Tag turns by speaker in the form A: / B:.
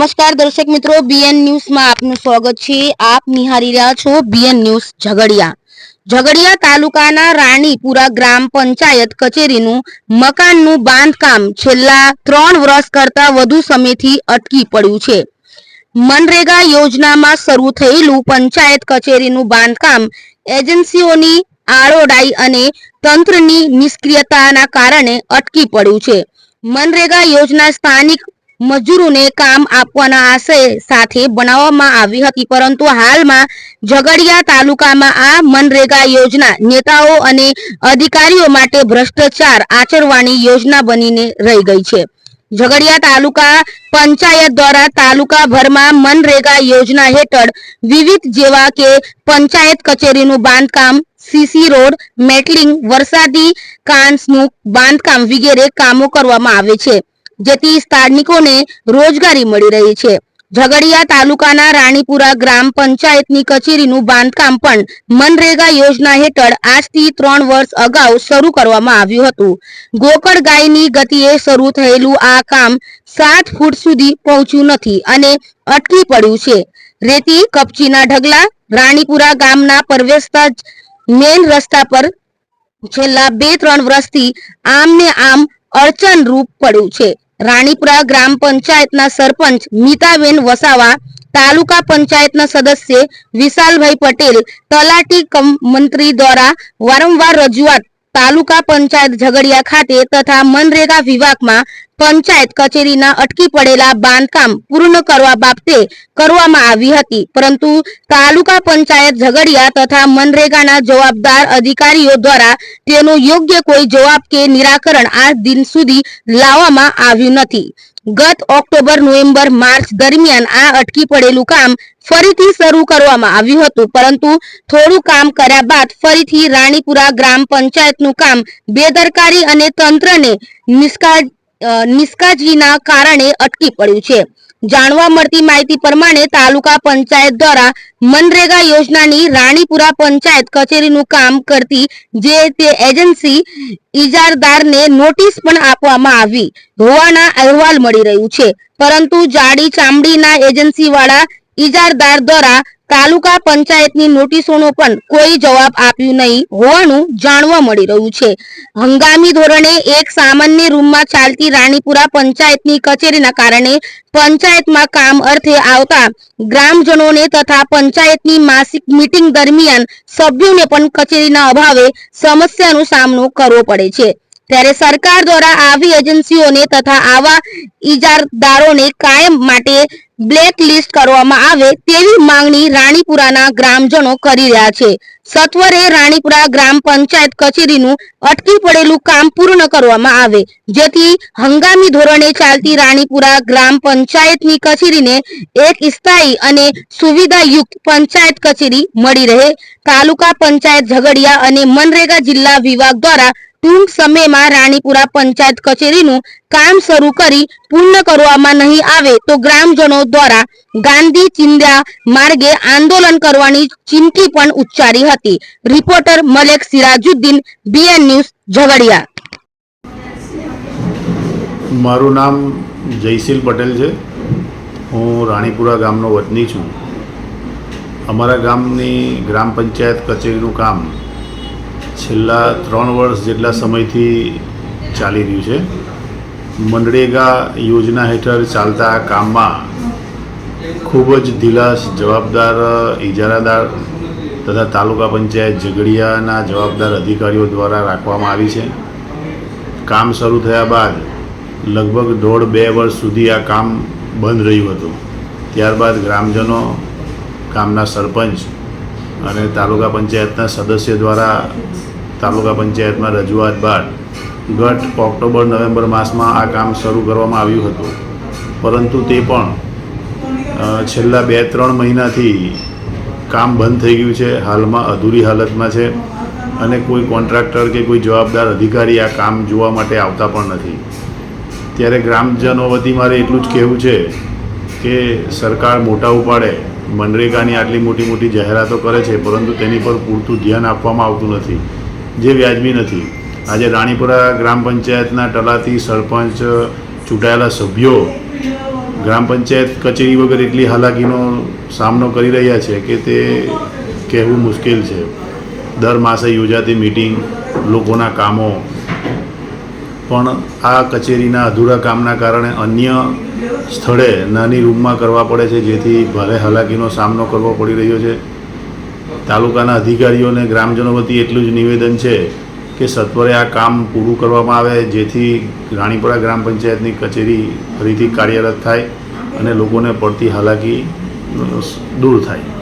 A: નમસ્કાર દર્શક મિત્રો, બીએન ન્યૂઝમાં આપનું સ્વાગત છે। આપ નિહાળી રહ્યા છો બીએન ન્યૂઝ ઝઘડિયા તાલુકાના રાણીપુરા ગ્રામ પંચાયત કચેરીનું મકાનનું બાંધકામ છેલ્લા 3 વર્ષ કરતા વધુ સમયથી અટકી પડ્યું છે। મનરેગા યોજનામાં શરૂ થયેલું પંચાયત કચેરીનું બાંધકામ એજન્સીઓની આડોડાઈ અને તંત્રની નિષ્ક્રિયતાના કારણે અટકી પડ્યું છે। મનરેગા યોજના સ્થાનિક મજૂરોને કામ આપવાના આશય સાથે બનાવવામાં આવી હતી, પરંતુ હાલમાં ઝઘડિયા તાલુકામાં આ મનરેગા યોજના નેતાઓ અને અધિકારીઓ માટે ભ્રષ્ટાચાર આચરવાની યોજના બનીને રહી ગઈ છે। ઝઘડિયા તાલુકા પંચાયત દ્વારા તાલુકાભરમાં મનરેગા યોજના હેઠળ વિવિધ જેવા કે પંચાયત કચેરીનું બાંધકામ, સીસી રોડ, મેટલિંગ, વરસાદી કાંસનું બાંધકામ વગેરે કામો કરવામાં આવે છે, જેથી સ્થાનિકોને રોજગારી મળી રહી છે। ઝઘડિયા તાલુકાના રાણીપુરા ગ્રામ પંચાયતની કચેરીનું બાંધકામ પણ મનરેગા યોજના હેઠળ આજથી 3 વર્ષ અગાઉ શરૂ કરવામાં આવ્યું હતું। ગોકળ ગાયની ગતિએ શરૂ થયેલું આ કામ 7 ફૂટ સુધી પહોંચ્યું નથી અને અટકી પડ્યું છે। રેતી કપચીના ઢગલા રાણીપુરા ગામના પ્રવેશતા મેન રસ્તા પર છેલ્લા 2-3 વર્ષથી આમને આમ અડચણરૂપ પડ્યું છે। રાણીપુરા ગ્રામ પંચાયતના સરપંચ મીતાબેન વસાવા, તાલુકા પંચાયતના સદસ્ય વિશાલભાઈ પટેલ, તલાટી કમ મંત્રી દ્વારા વારંવાર રજૂઆત તાલુકા પંચાયત ઝઘડિયા ખાતે તથા મનરેગા વિભાગમાં પંચાયત કચેરીના અટકી પડેલા બાંધકામ પૂર્ણ કરવા બાબતે કરવામાં આવી હતી, પરંતુ તાલુકા પંચાયત ઝઘડિયા તથા મનરેગાના જવાબદાર અધિકારીઓ દ્વારા તેનો યોગ્ય કોઈ જવાબ કે નિરાકરણ આજ દિન સુધી લાવવામાં આવ્યું નથી। ગત ઓક્ટોબર, નવેમ્બર, માર્ચ દરમિયાન આ અટકી પડેલું કામ ફરીથી શરૂ કરવામાં આવ્યું હતું, પરંતુ થોડું કામ કર્યા બાદ ફરીથી રાણીપુરા ગ્રામ પંચાયતનું કામ બેદરકારી અને તંત્રને નિષ્કાળજીના કારણે અટકી પડ્યું છે। જાણવા મળતી માહિતી પ્રમાણે તાલુકા પંચાયત દ્વારા મનરેગા યોજનાની રાણીપુરા પંચાયત કચેરીનું કામ કરતી જે તે એજન્સી ઇજારદારને નોટિસ પણ આપવામાં આવી હોવાના અહેવાલ મળી રહ્યું છે, પરંતુ જાડી ચામડીના એજન્સીવાળા ઇજારદાર દ્વારા તાલુકા પંચાયતની નોટિસોનો પણ કોઈ જવાબ આપ્યું નહીં હોવાનું જાણવા મળી રહ્યું છે। હંગામી ધોરણે એક સામાન્ય રૂમમાં ચાલતી રાણીપુરા પંચાયતની કચેરીના કારણે પંચાયતમાં કામ અર્થે આવતા ગ્રામજનોને તથા પંચાયતની માસિક મીટિંગ દરમિયાન સભ્યોને પણ કચેરીના અભાવે સમસ્યાનો સામનો કરવો પડે છે। ત્યારે સરકાર દ્વારા આવી એજન્સીઓને તથા આવા ઇજારદારોને કાયમ માટે બ્લેક લિસ્ટ કરવામાં આવે તેવી માંગણી રાણીપુરાના ગ્રામજનો કરી રહ્યા છે। સત્વરે રાણીપુરા ગ્રામ પંચાયત કચેરીનું અટકી પડેલું કામ પૂર્ણ કરવામાં આવે, જેથી હંગામી ધોરણે ચાલતી રાણીપુરા ગ્રામ પંચાયતની કચેરીને એક સ્થાયી અને સુવિધાયુક્ત પંચાયત કચેરી મળી રહે। તાલુકા પંચાયત ઝઘડિયા અને મનરેગા જિલ્લા વિભાગ દ્વારા ટૂંક સમયમાં રાણીપુરા પંચાયત કચેરીનું કામ શરૂ કરી પૂર્ણ કરવામાં નહીં આવે તો ગ્રામજનો દ્વારા ગાંધી ચિંધ્યા માર્ગે આંદોલન કરવાની ચીમકી પણ ઉચ્ચારી હતી। Reporter Malek Sirajuddin, BN news Jhagadia.
B: મારું નામ જયશીલ પટેલ છે। હું રાણીપુરા ગામનો વતની છું। અમારા ગામની ગ્રામ પંચાયત કચેરીનું કામ છેલ્લા 3 વર્ષ જેટલા સમયથી ચાલી રહ્યું છે। મનરેગા યોજના હેઠળ ચાલતા આ કામમાં ખૂબ જ ઢીલાસ જવાબદાર ઇજારાદાર તથા તાલુકા પંચાયત ઝઘડિયાના જવાબદાર અધિકારીઓ દ્વારા રાખવામાં આવી છે। કામ શરૂ થયા બાદ લગભગ 1.5-2 વર્ષ સુધી આ કામ બંધ રહ્યું હતું। ત્યારબાદ ગ્રામજનો, ગામના સરપંચ અને તાલુકા પંચાયતના સદસ્ય દ્વારા તાલુકા પંચાયતમાં રજૂઆત બાદ ગત ઓક્ટોબર, નવેમ્બર માસમાં આ કામ શરૂ કરવામાં આવ્યું હતું, પરંતુ તે પણ છેલ્લા 2-3 મહિનાથી કામ બંધ થઈ ગયું છે। હાલમાં અધૂરી હાલતમાં છે અને કોઈ કોન્ટ્રાક્ટર કે કોઈ જવાબદાર અધિકારી આ કામ જોવા માટે આવતા પણ નથી। ત્યારે ગ્રામજનો વતી મારે એટલું જ કહેવું છે કે સરકાર મોટા ઉપાડે મનરેગાની આટલી મોટી મોટી જાહેરાતો કરે છે, પરંતુ તેની પર પૂરતું ધ્યાન આપવામાં આવતું નથી, જે વ્યાજબી નથી। આજે રાણીપુરા ગ્રામ પંચાયતના તલાટી, સરપંચ, ચૂંટાયેલા સભ્યો ગ્રામ પંચાયત કચેરી વગર એટલી હાલાકીનો સામનો કરી રહ્યા છે કે તે કહેવું મુશ્કેલ છે. દર માસે યોજાતી મિટિંગ, લોકોના કામો, પણ આ કચેરીના અધૂરા કામના કારણે અન્ય સ્થળે નાની રૂમમાં કરવા પડે છે, જેથી ભારે હાલાકીનો સામનો કરવો પડી રહ્યો છે. તાલુકાના અધિકારીઓ અને ગ્રામજનો વતી એટલું જ નિવેદન છે કે સત્વરે આ કામ પૂરું કરવામાં આવે, જેથી રાણીપુરા ગ્રામ પંચાયતની કચેરી ફરીથી કાર્યરત થાય અને લોકોને પડતી હાલાકી દૂર થાય.